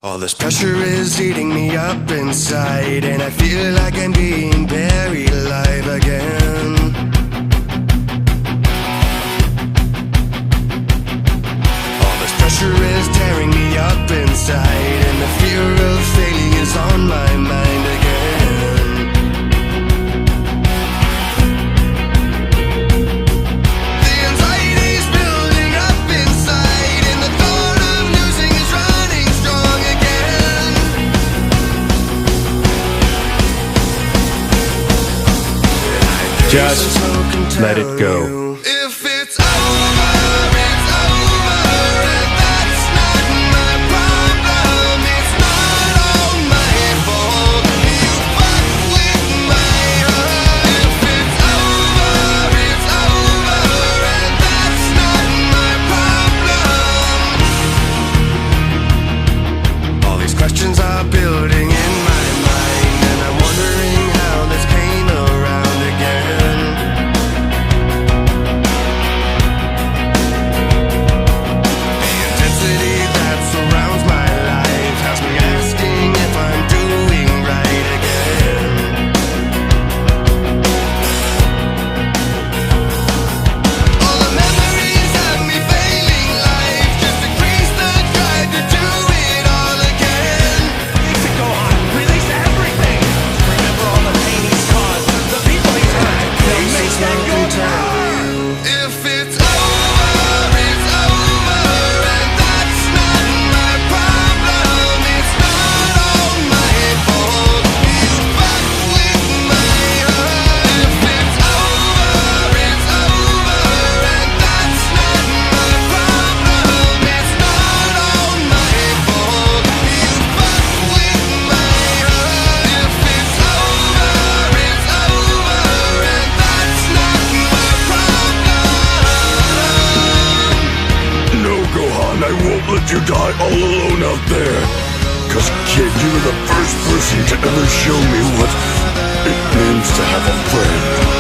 All this pressure is eating me up inside, and I feel like I'm being buried alive again. All this pressure is tearing me up inside, and the fear of failing is on my mind again. The anxiety's building up inside, and the thought of losing is running strong again. Just let it go. If it's over, it's over, and that's not my problem. It's not all my fault. You fuck with my heart. If it's over, and that's not my problem. All these questions are building in my mind, and I'm wondering how this came around again. The intensity that surrounds my life has me asking if I'm doing right again. All the memories of me failing life just increase the drive to do it all again. To go on, release everything. Remember all the pain he's caused, the people he's hurt. They'll make that go wrong. If it's over, and that's not my problem. It's not all my fault. You fuck with my heart. If it's over, and that's not my problem. It's not all my fault. You fuck with my heart. If it's over, and that's not my problem. No, Gohan, I won't let you die all alone out there. 'Cause kid, you were the first person to ever show me what it means to have a friend.